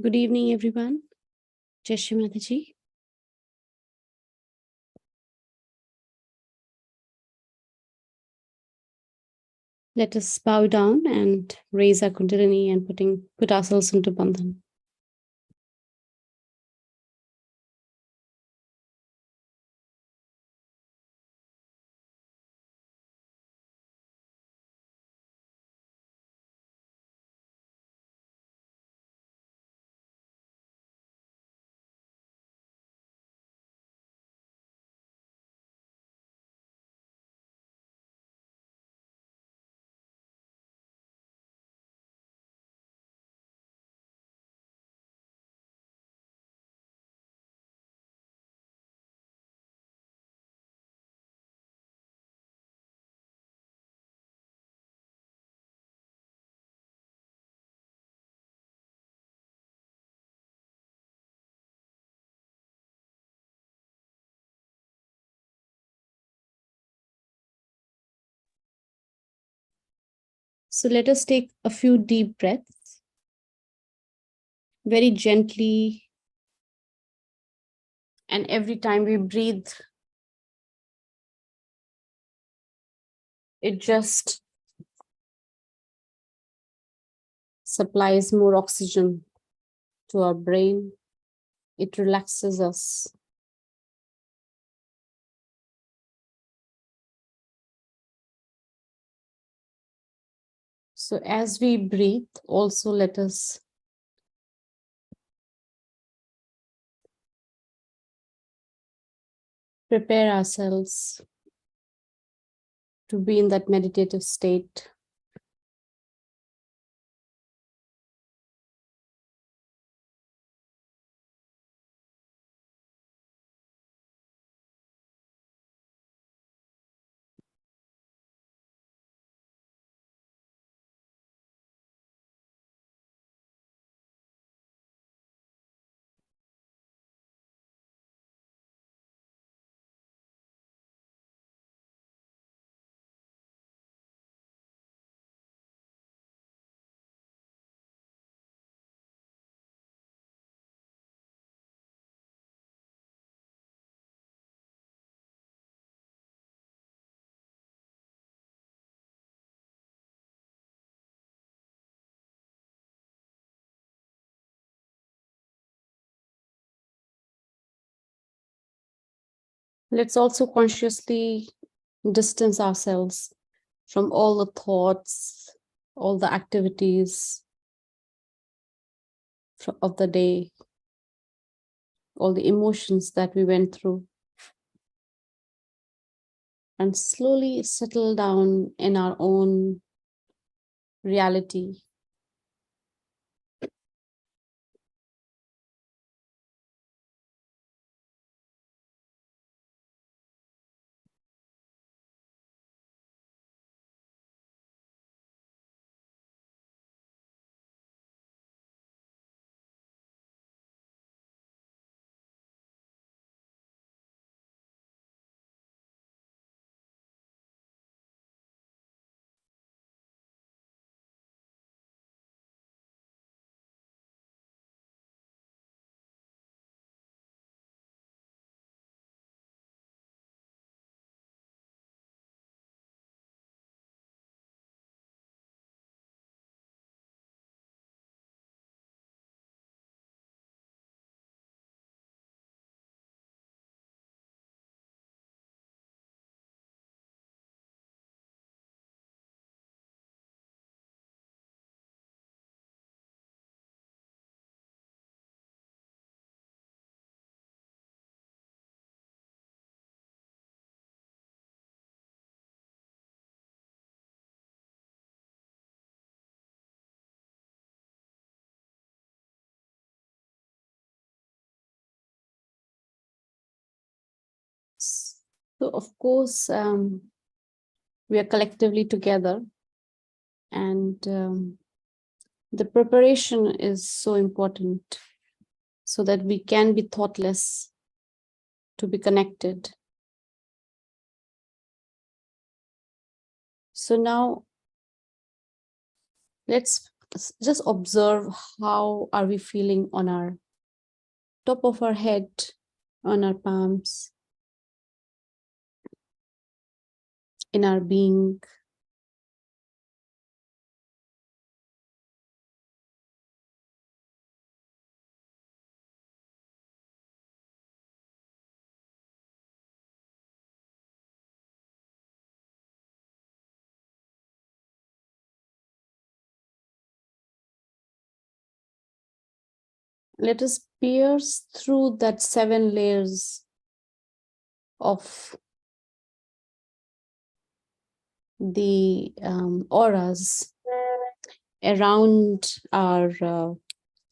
Good evening, everyone. Jai Shri Mataji. Let us bow down and raise our Kundalini and put ourselves into Bandhan. So let us take a few deep breaths, very gently. And every time we breathe, it just supplies more oxygen to our brain. It relaxes us. So as we breathe, also let us prepare ourselves to be in that meditative state. Let's also consciously distance ourselves from all the thoughts, all the activities of the day, all the emotions that we went through, and slowly settle down in our own reality. So, of course, we are collectively together, and the preparation is so important so that we can be thoughtless to be connected. So now let's Just observe how are we feeling on our top of our head, on our palms, in our being. Let us pierce through that 7 layers of the auras around our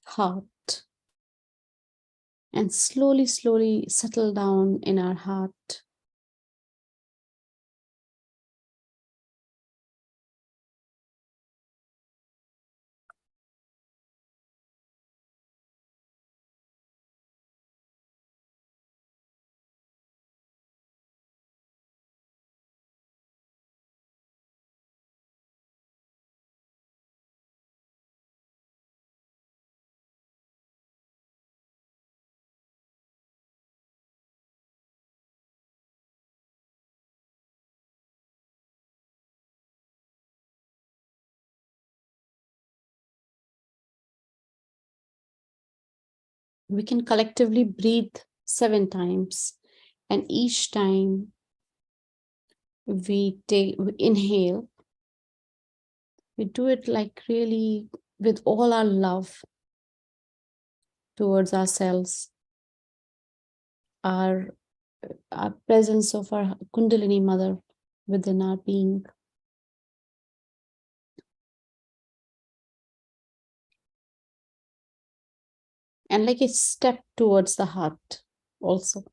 heart and slowly, slowly settle down in our heart. We can collectively breathe 7 times, and each time we inhale, we do it like really with all our love towards ourselves, our, our presence of our Kundalini mother within our being. And like a step towards the heart also.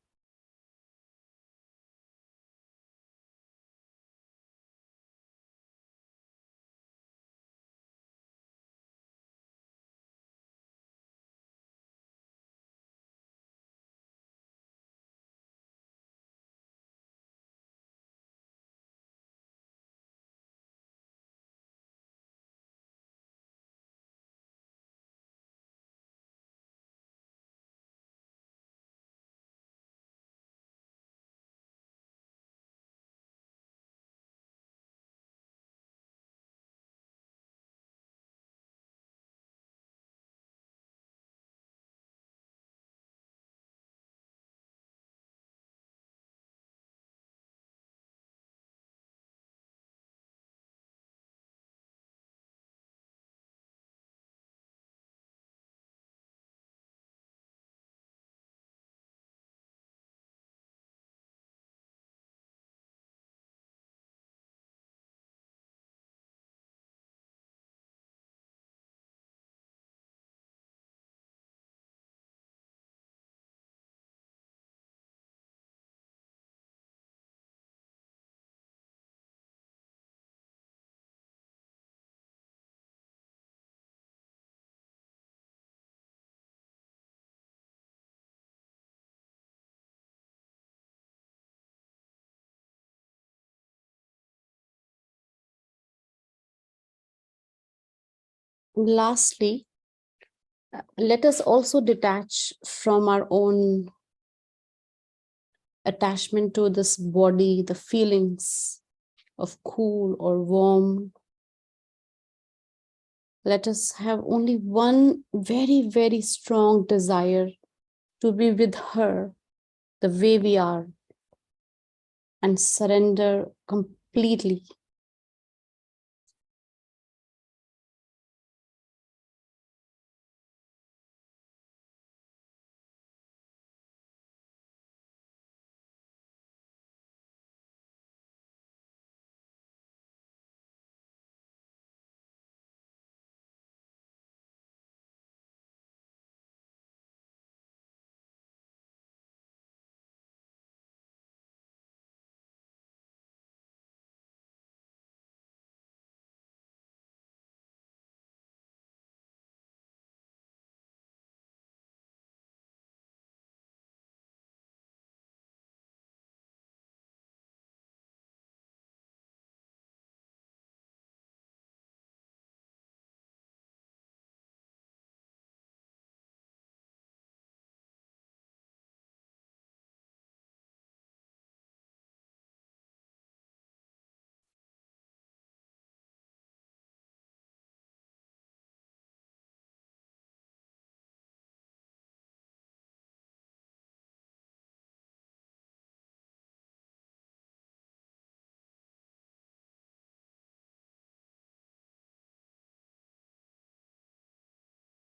Lastly, let us also detach from our own attachment to this body, the feelings of cool or warm. Let us have only one very, very strong desire to be with her the way we are and surrender completely.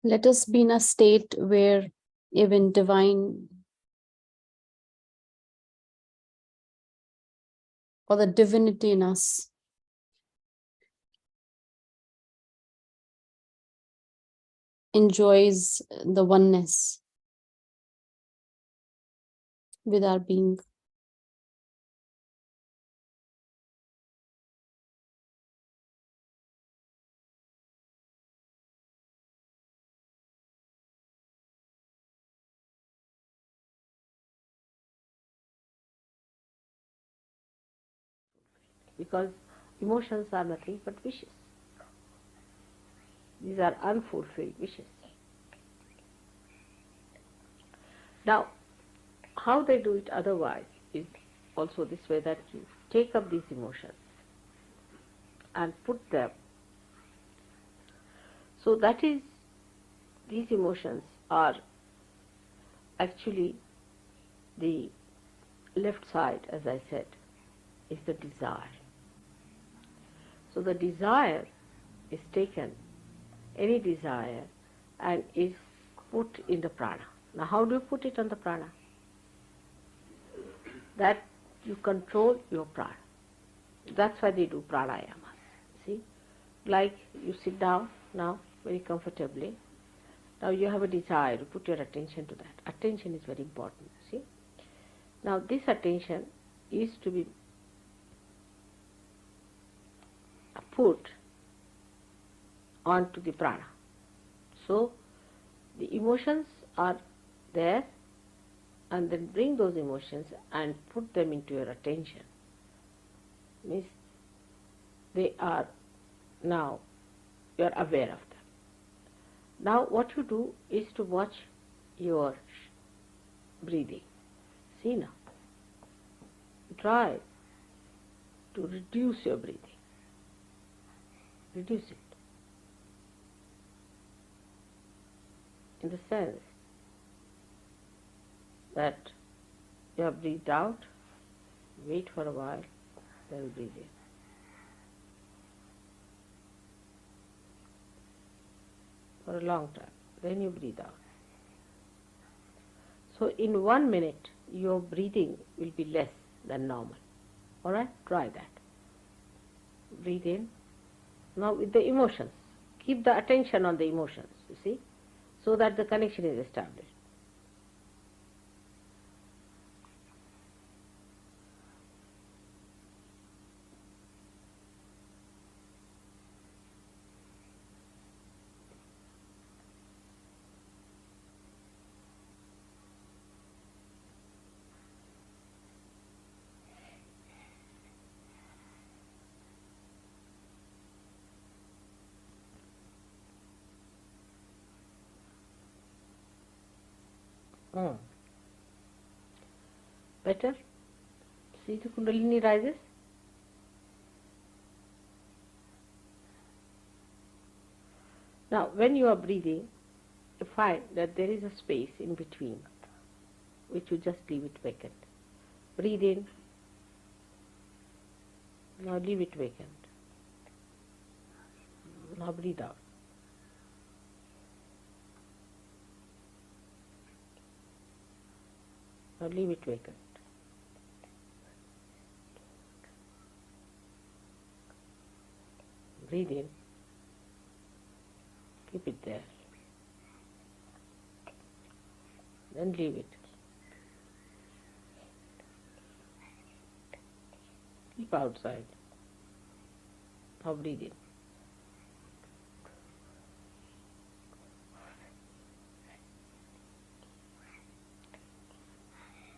Let us be in a state where even divine or the divinity in us enjoys the oneness with our being. Because emotions are nothing but wishes. These are unfulfilled wishes. Now, how they do it otherwise is also this way, that you take up these emotions and put them. So that is, these emotions are actually the left side, as I said, is the desire. So the desire is taken, any desire, and is put in the prana. Now how do you put it on the prana? That you control your prana. That's why they do pranayamas. See, like you sit down now very comfortably. Now you have a desire to put your attention to that. Attention is very important. See, now this attention is to be put onto the prana. So the emotions are there, and then bring those emotions and put them into your attention. Means they are now, you are aware of them. Now what you do is to watch your breathing. See now, try to reduce your breathing. Reduce it. In the sense that you have breathed out, wait for a while, then breathe in. For a long time, then you breathe out. So in 1 minute, your breathing will be less than normal. Alright, try that. Breathe in. Now with the emotions, keep the attention on the emotions, you see, so that the connection is established. Better? See, the Kundalini rises. Now, when you are breathing, you find that there is a space in between, which you just leave it vacant. Breathe in. Now leave it vacant. Now breathe out. Now leave it vacant. Breathe in. Keep it there. Then leave it. Keep outside. Now breathe in.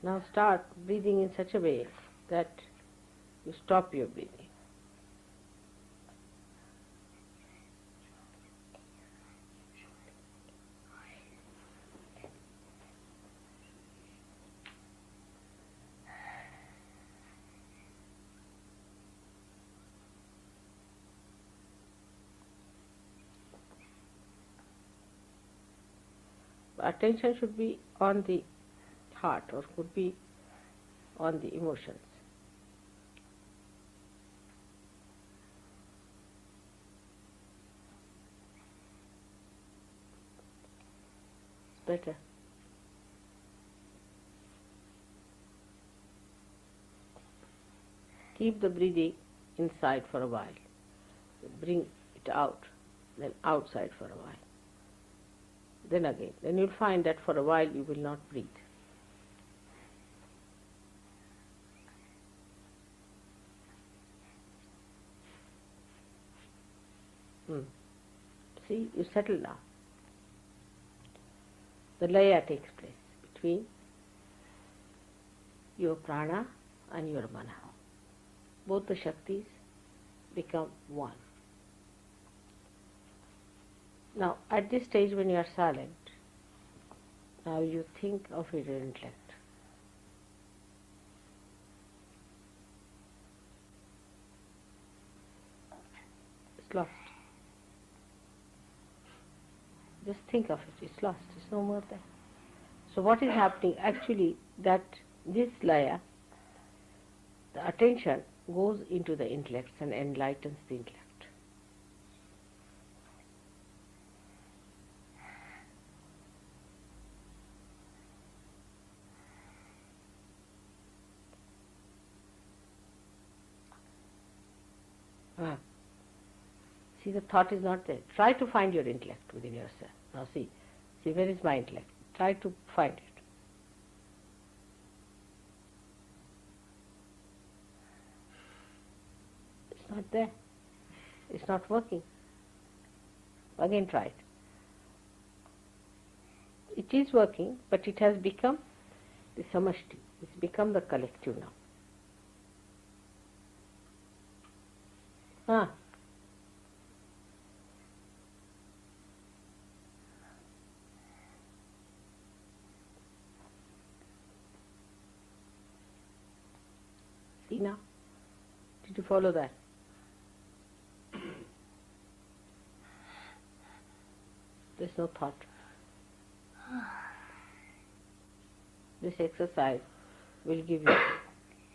Now start breathing in such a way that you stop your breathing. Attention should be on the heart, or could be on the emotions. better. Keep the breathing inside for a while. Bring it out, then outside for a while. Then again. Then you'll find that for a while you will not breathe. See, you settle now. The laya takes place between your prana and your mana. Both the Shaktis become one. Now, at this stage when you are silent, now you think of your intellect. It's lost. Just think of it. It's lost. It's no more there. So what is happening actually, that this laya, the attention goes into the intellect and enlightens the intellect. See, the thought is not there. Try to find your intellect within yourself. Now see, where is my intellect? Try to find it. It's not there. It's not working. Again try it. It is working, but it has become the samashti. It's become the collective now. See now? Did you follow that? There's no thought. This exercise will give you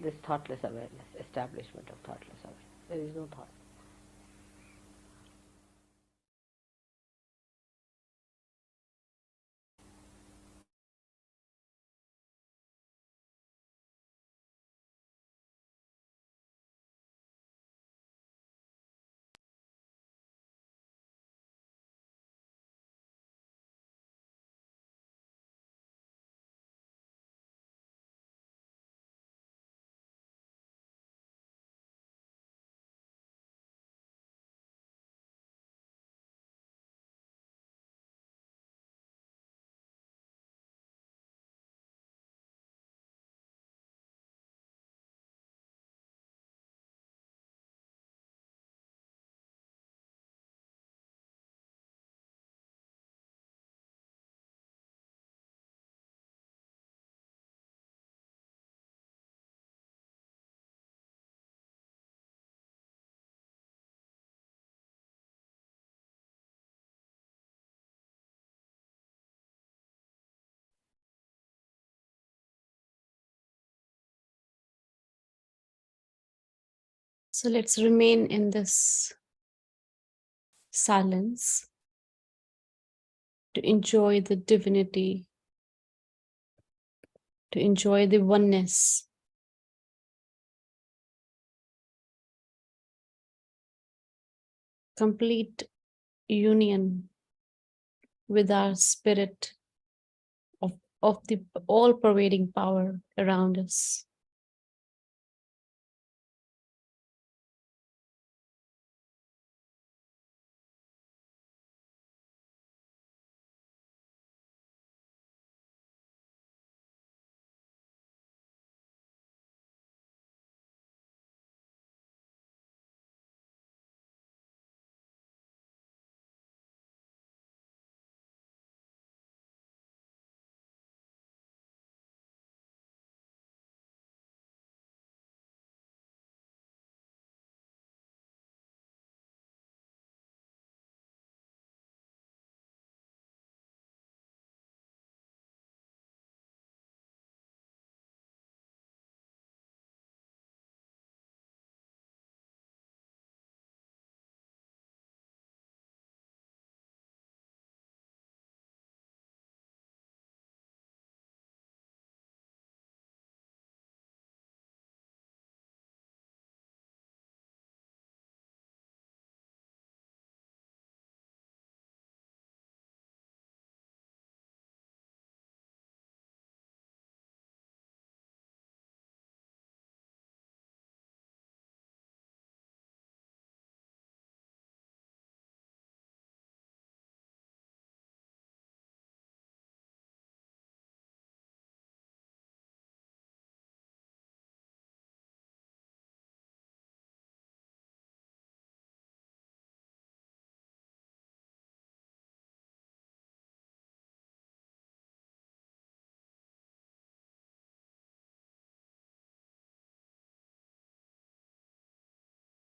this thoughtless awareness, establishment of thoughtless awareness. There is no thought. So let's remain in this silence to enjoy the divinity, to enjoy the oneness. Complete union with our spirit of the all-pervading power around us.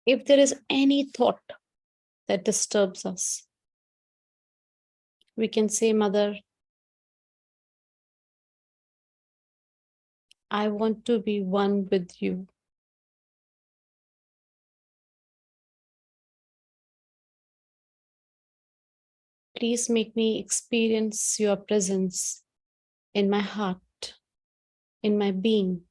If there is any thought that disturbs us, we can say, Mother, I want to be one with you. Please make me experience your presence in my heart, in my being.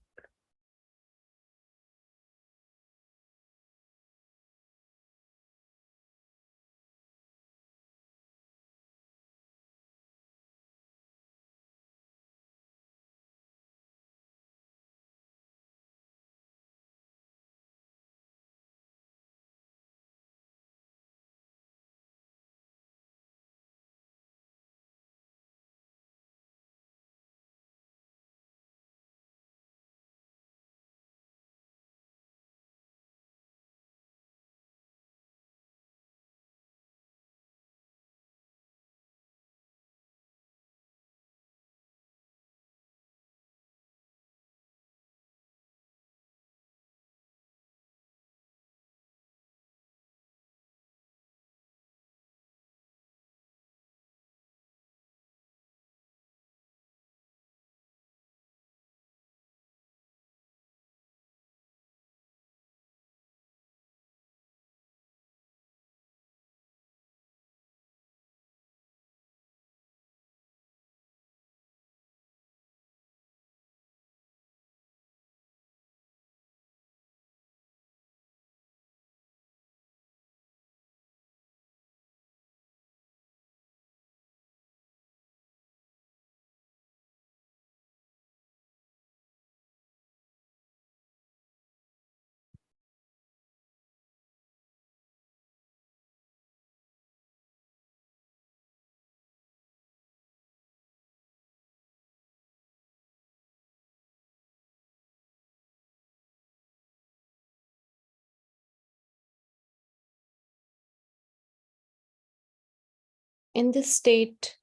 In this state,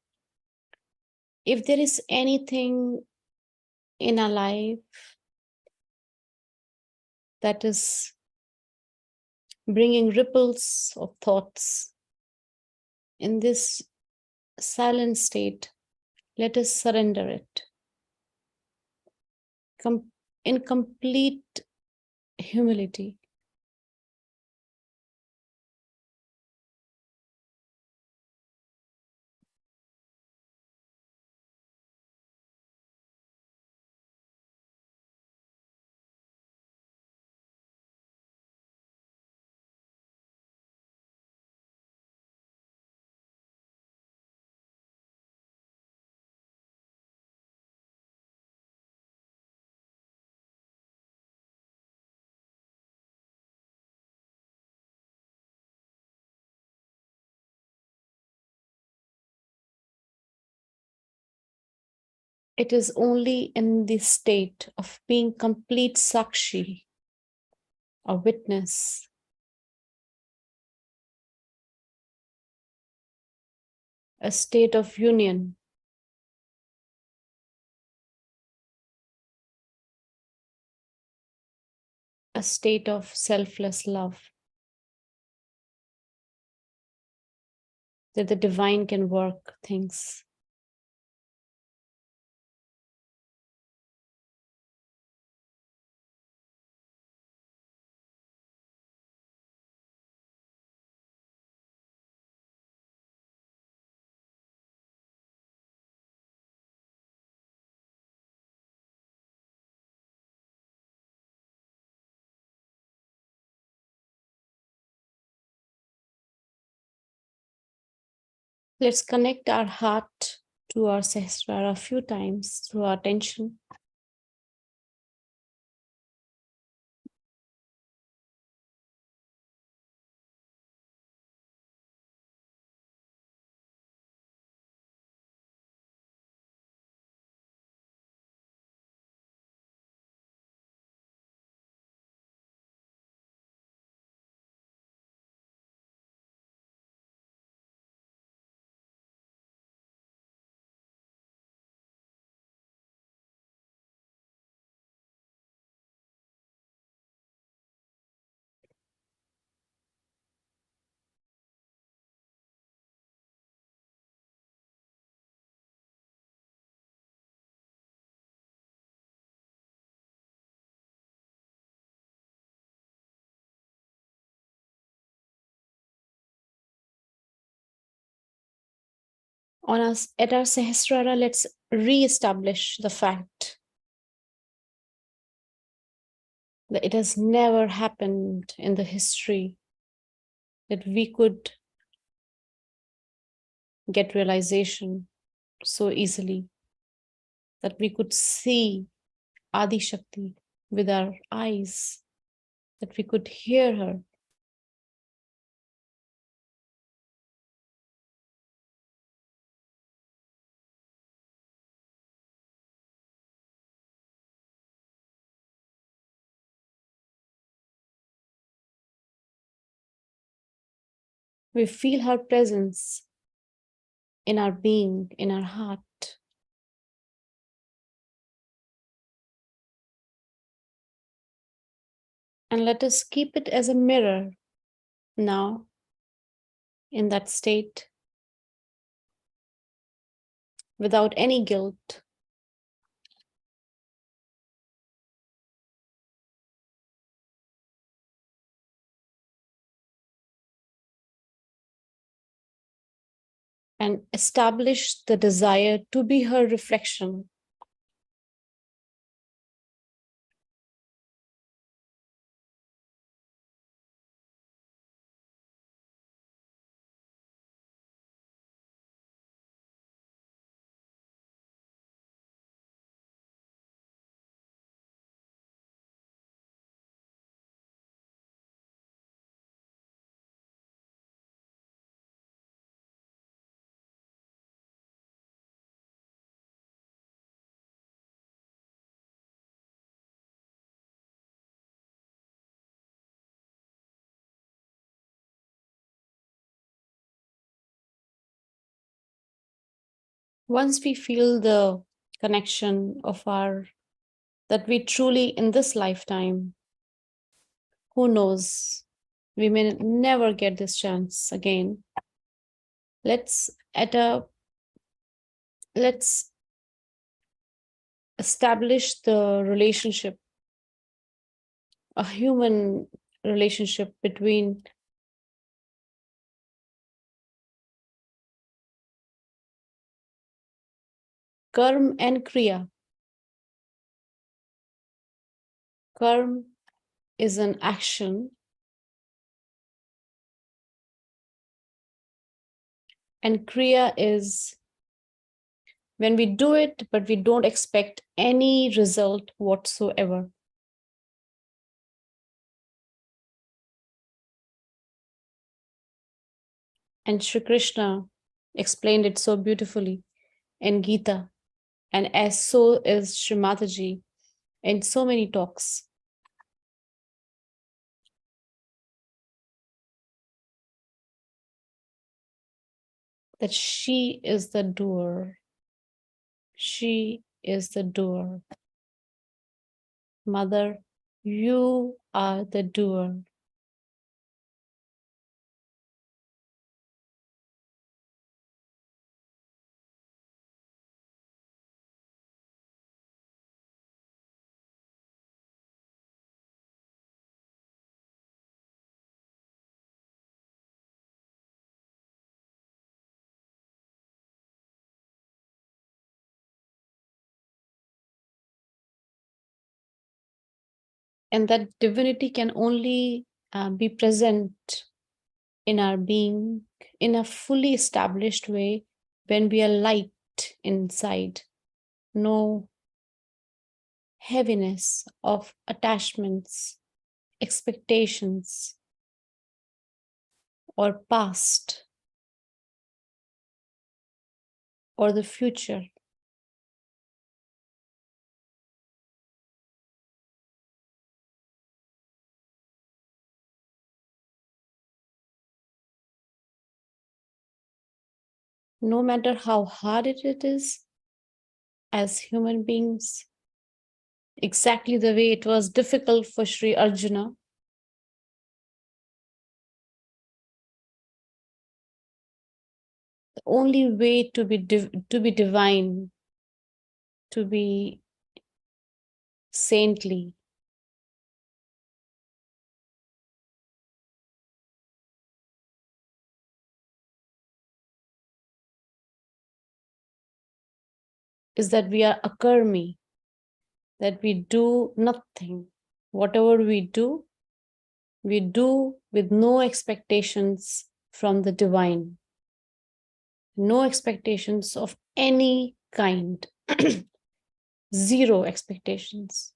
if there is anything in our life that is bringing ripples of thoughts, in this silent state, let us surrender it in complete humility. It is only in this state of being complete sakshi, a witness, a state of union, a state of selfless love, that the divine can work things. Let's connect our heart to our Sahasrara a few times through our attention. on us at our Sahasrara, let's re-establish the fact that it has never happened in the history that we could get realization so easily, that we could see Adi Shakti with our eyes, that we could hear her. We feel her presence in our being, in our heart. And let us keep it as a mirror now in that state without any guilt. And establish the desire to be her reflection. Once we feel the connection of our, that we truly in this lifetime, who knows, we may never get this chance again. Let's establish the relationship, a human relationship between karma and kriya. Karma is an action and kriya is when we do it, but we don't expect any result whatsoever. And Shri Krishna explained it so beautifully in Gita, and as so is Shri Mataji in so many talks. That she is the doer. She is the doer. Mother, you are the doer. And that divinity can only be present in our being in a fully established way when we are light inside. No heaviness of attachments, expectations, or past, or the future. No matter how hard it is, as human beings, exactly the way it was difficult for Sri Arjuna, the only way to be divine, to be saintly, is that we are akarmi, that we do nothing. Whatever we do with no expectations from the divine, no expectations of any kind, zero expectations.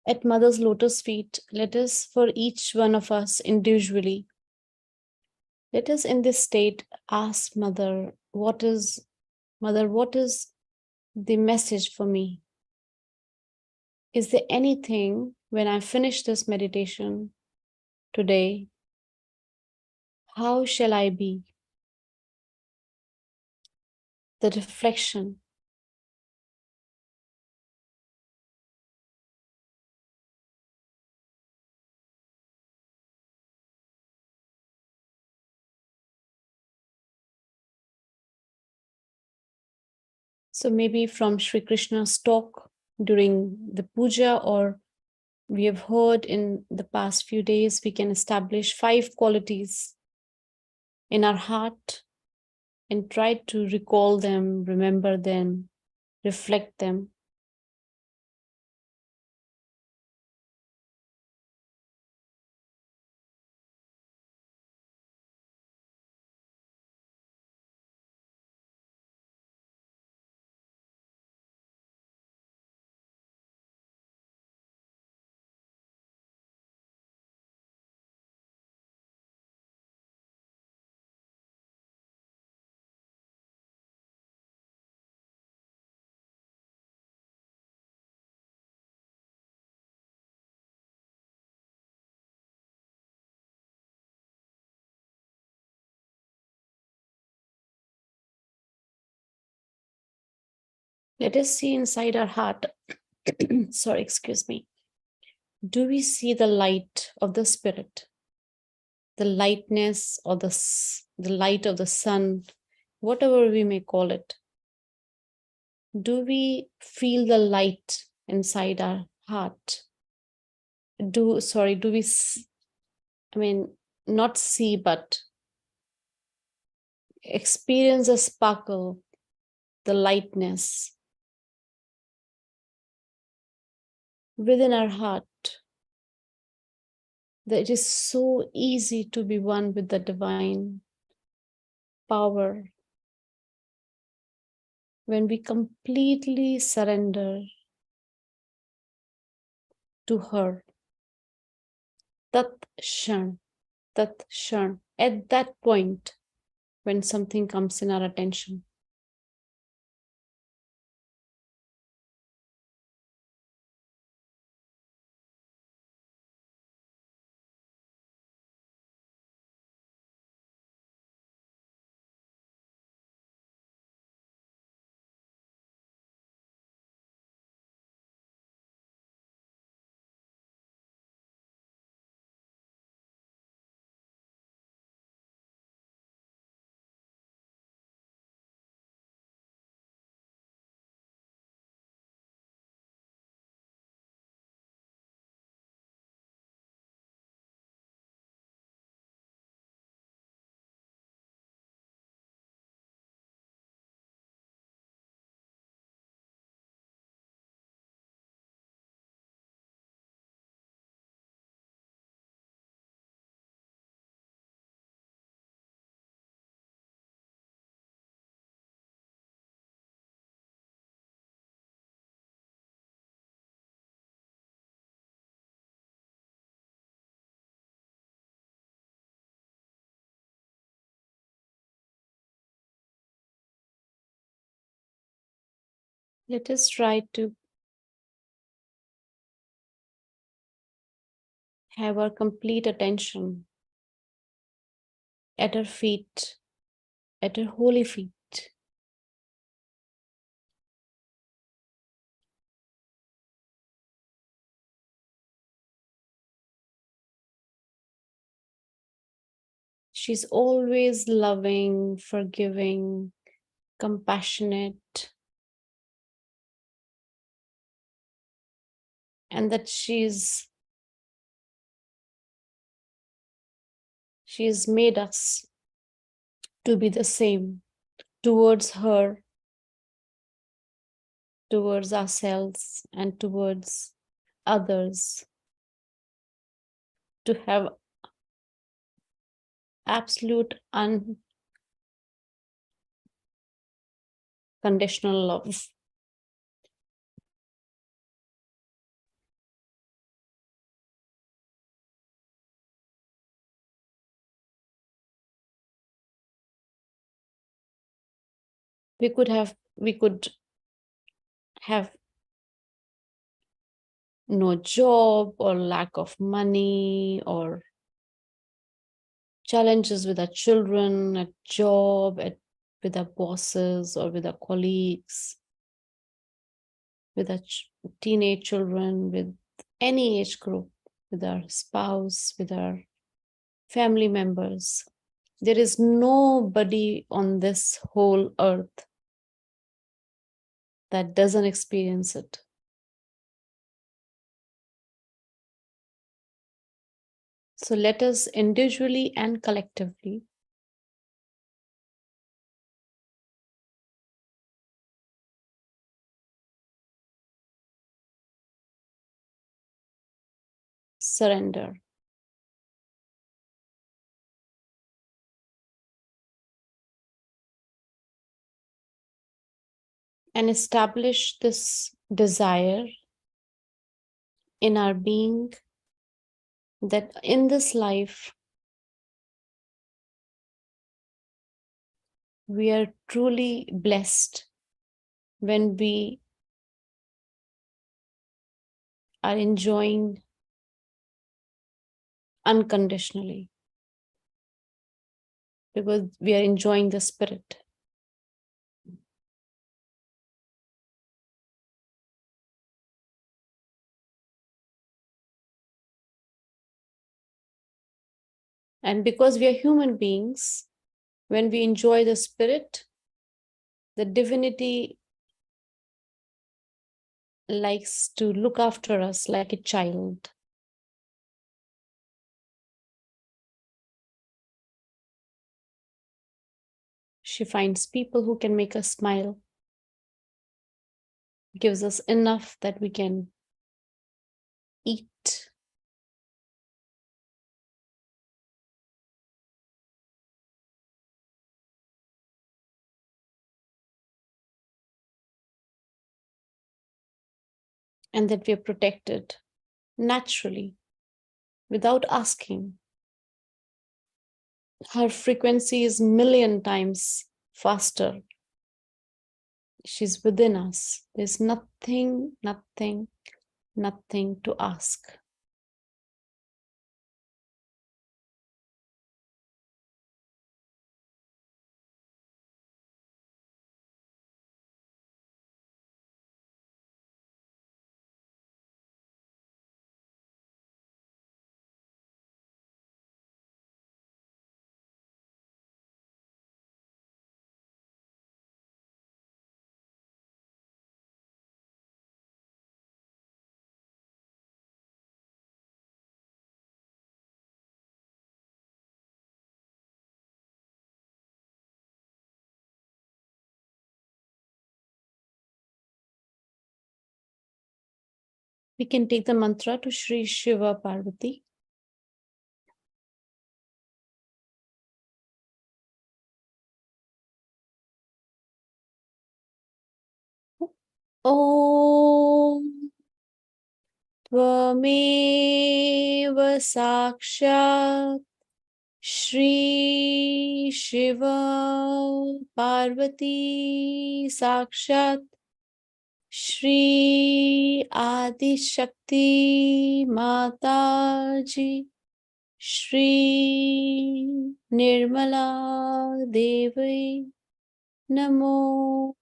At Mother's lotus feet, let us, for each one of us individually, let us in this state ask Mother, what is the message for me? Is there anything when I finish this meditation today, how shall I be? The reflection. So maybe from Sri Krishna's talk during the puja, or we have heard in the past few days, we can establish 5 qualities in our heart and try to recall them, remember them, reflect them. Let us see inside our heart. Sorry, excuse me. Do we see the light of the spirit, the lightness or the light of the sun, whatever we may call it? Do we feel the light inside our heart? Do we, not see, but experience a sparkle, the lightness within our heart, that it is so easy to be one with the divine power when we completely surrender to her. Tat Shan, at that point when something comes in our attention. Let us try to have our complete attention at her feet, at her holy feet. She's always loving, forgiving, compassionate, and that she's made us to be the same towards her, towards ourselves, and towards others, to have absolute unconditional love. We could have no job or lack of money or challenges with our children at job, with our bosses or with our colleagues, with our teenage children, with any age group, with our spouse, with our family members. There is nobody on this whole earth that doesn't experience it. So let us individually and collectively surrender. And establish this desire in our being that in this life we are truly blessed when we are enjoying unconditionally, because we are enjoying the spirit. And because we are human beings, when we enjoy the spirit, the divinity likes to look after us like a child. She finds people who can make us smile, gives us enough that we can eat, and that we are protected naturally without asking. Her frequency is million times faster. She's within us. There's nothing to ask. We can take the mantra to Shri Shiva Parvati. Om Tvameva Sakshat Shri Shiva Parvati Sakshat Shri Adi Shakti Mataji, Shri Nirmala Devi Namo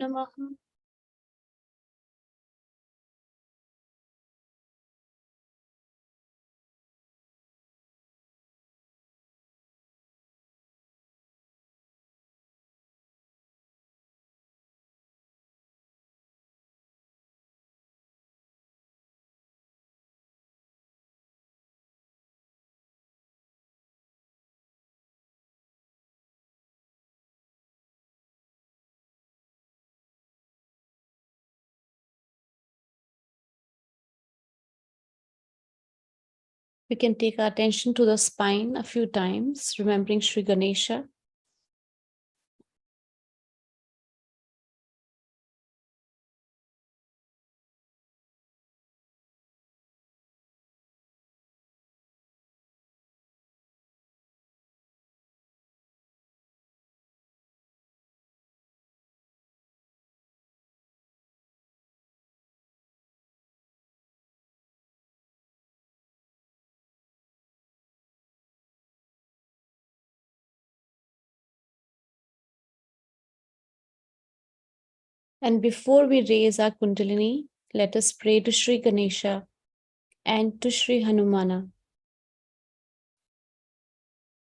Namaha. We can take our attention to the spine a few times, remembering Sri Ganesha. And before we raise our Kundalini, let us pray to Sri Ganesha and to Sri Hanumana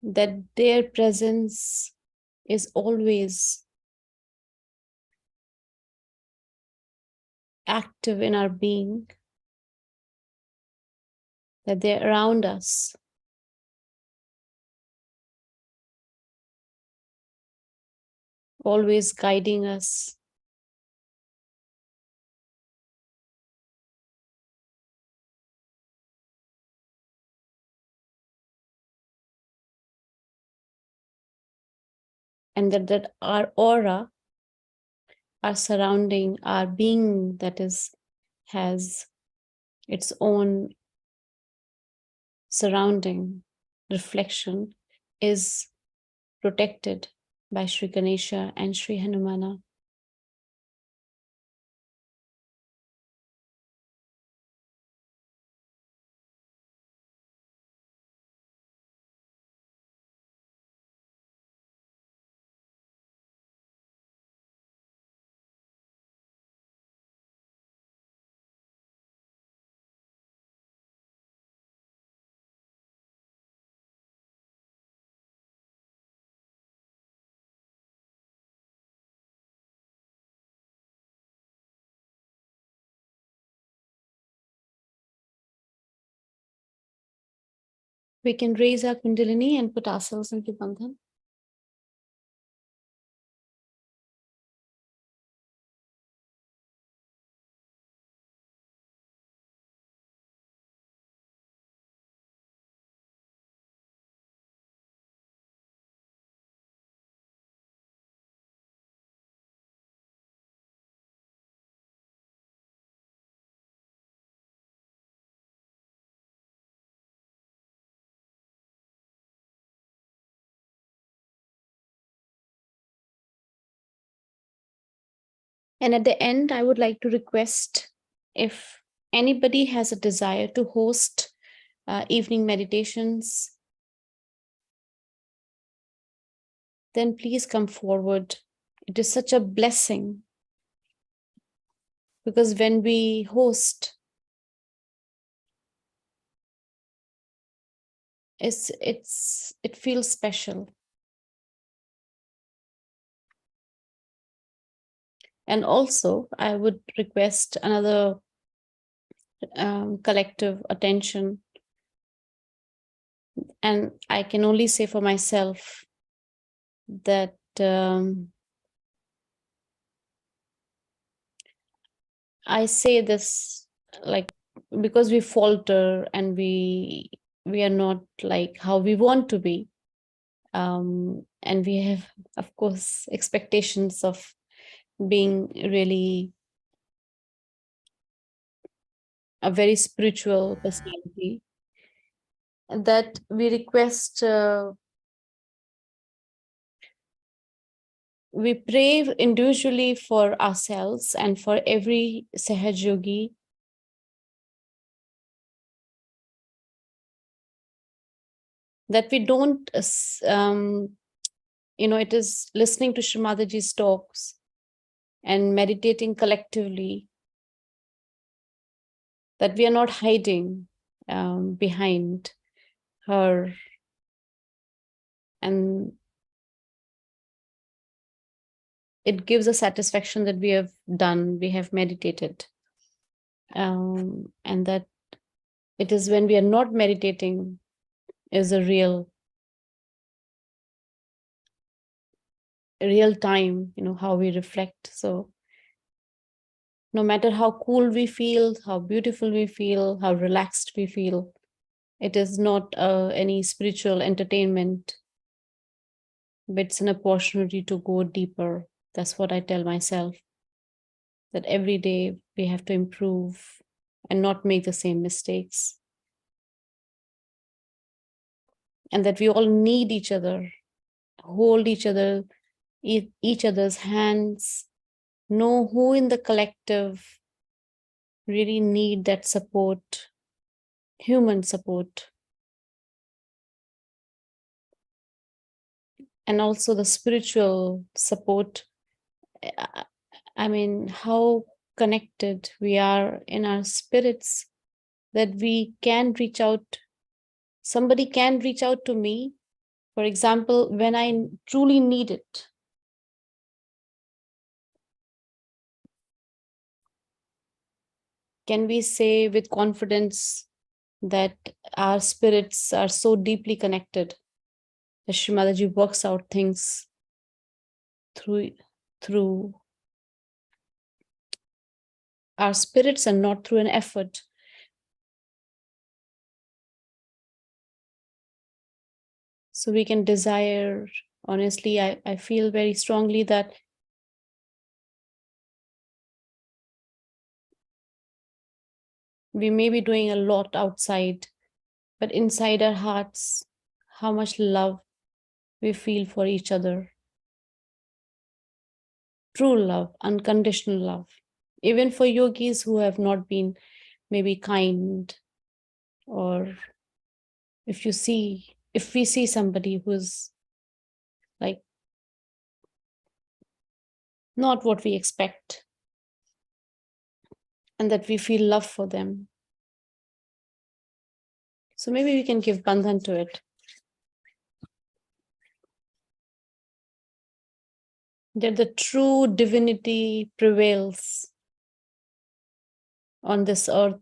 that their presence is always active in our being, that they're around us, always guiding us, and that our aura, our surrounding, our being that has its own surrounding reflection is protected by Sri Ganesha and Sri Hanumana. We can raise our Kundalini and put ourselves into Bandhan. And at the end, I would like to request if anybody has a desire to host evening meditations, then please come forward. It is such a blessing because when we host, it feels special. And also, I would request another collective attention. And I can only say for myself that I say this like because we falter and we are not like how we want to be. And we have, of course, expectations of being really a very spiritual personality, that we request we pray individually for ourselves and for every Sahaj Yogi, that we don't, it is listening to Shrimadaji's talks and meditating collectively, that we are not hiding behind her, and it gives a satisfaction that we have done, we have meditated, and that it is when we are not meditating is a real time, how we reflect. So no matter how cool we feel, how beautiful we feel, how relaxed we feel, it is not any spiritual entertainment, but it's an opportunity to go deeper. That's what I tell myself, that every day we have to improve and not make the same mistakes. And that we all need each other, hold each other's hands, know who in the collective really need that support, human support, and also the spiritual support. I mean, how connected we are in our spirits, that we can reach out. Somebody can reach out to me, for example, when I truly need it. Can we say with confidence that our spirits are so deeply connected that Shrimadaji works out things through our spirits and not through an effort? So we can desire, honestly, I feel very strongly that we may be doing a lot outside, but inside our hearts, how much love we feel for each other. True love, unconditional love. Even for yogis who have not been maybe kind, or if we see somebody who's like not what we expect, and that we feel love for them. So maybe we can give bandhan to it. That the true divinity prevails on this earth.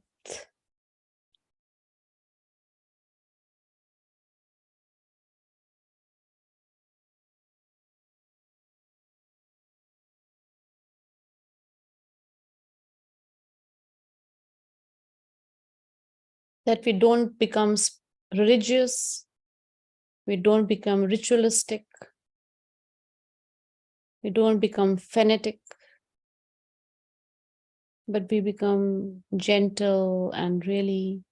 That we don't become religious, we don't become ritualistic, we don't become fanatic, but we become gentle and really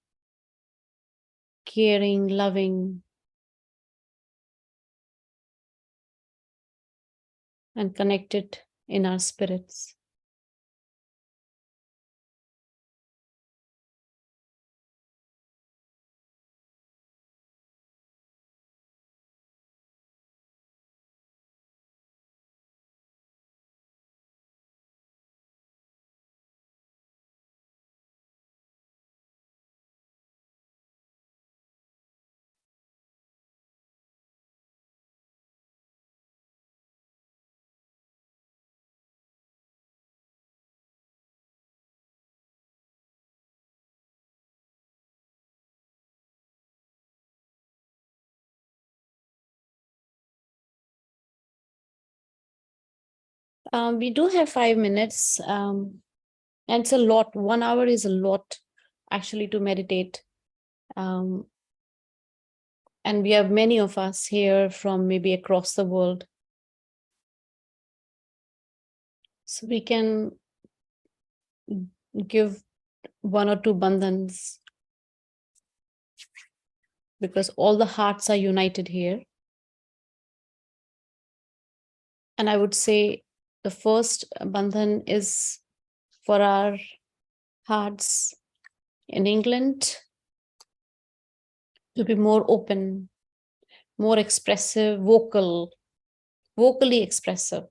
caring, loving, and connected in our spirits. We do have 5 minutes, and it's a lot. 1 hour is a lot, actually, to meditate. And we have many of us here from maybe across the world. So we can give 1 or 2 bandhans, because all the hearts are united here. And I would say the first bandhan is for our hearts in England to be more open, more expressive, vocally expressive.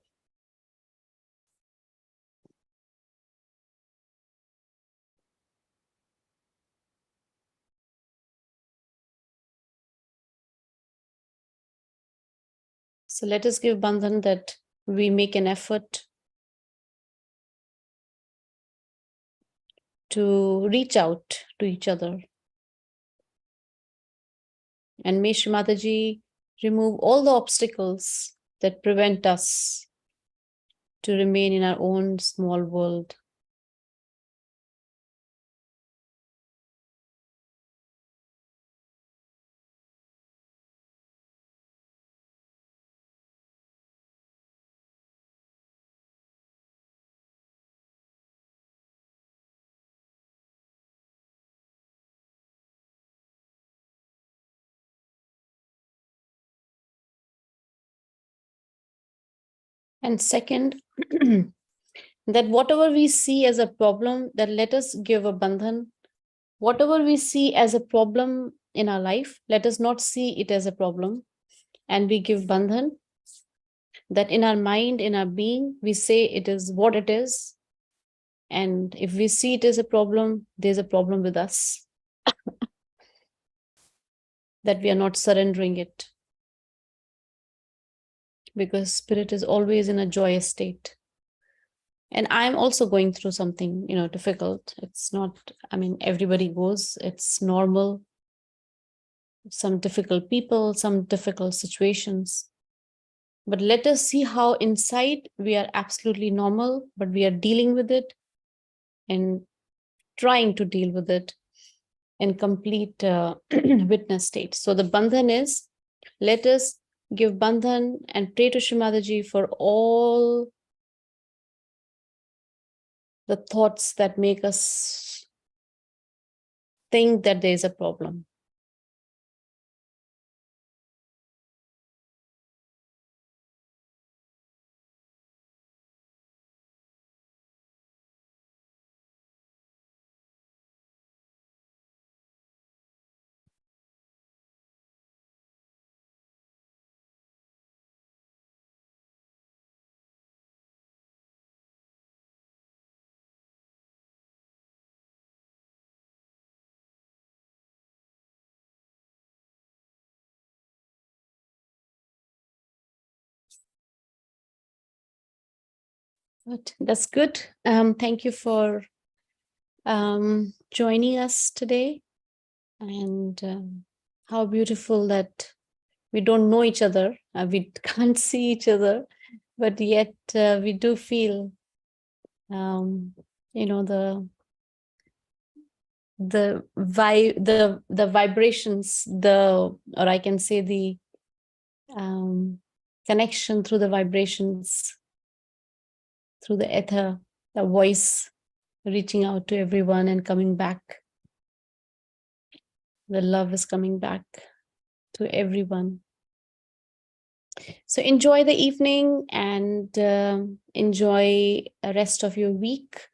So let us give bandhan that we make an effort to reach out to each other. And may Shri Mataji remove all the obstacles that prevent us to remain in our own small world. And second, that whatever we see as a problem, that let us give a bandhan. Whatever we see as a problem in our life, let us not see it as a problem. And we give bandhan that in our mind, in our being, we say it is what it is. And if we see it as a problem, there's a problem with us, that we are not surrendering it. Because spirit is always in a joyous state. And I'm also going through something, difficult. It's not, everybody goes, it's normal. Some difficult people, some difficult situations. But let us see how inside we are absolutely normal, but we are dealing with it and trying to deal with it in complete witness state. So the bandhan is, let us give bandhan and pray to Shri Mataji for all the thoughts that make us think that there is a problem. But that's good. Thank you for joining us today. And how beautiful that we don't know each other. We can't see each other, but yet we do feel, the vibrations, or I can say the connection through the vibrations, through the ether, the voice reaching out to everyone and coming back. The love is coming back to everyone. So enjoy the evening and enjoy the rest of your week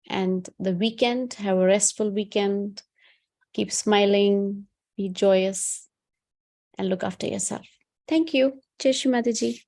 and the weekend. Have a restful weekend. Keep smiling, be joyous, and look after yourself. Thank you. Jai Shri Mataji.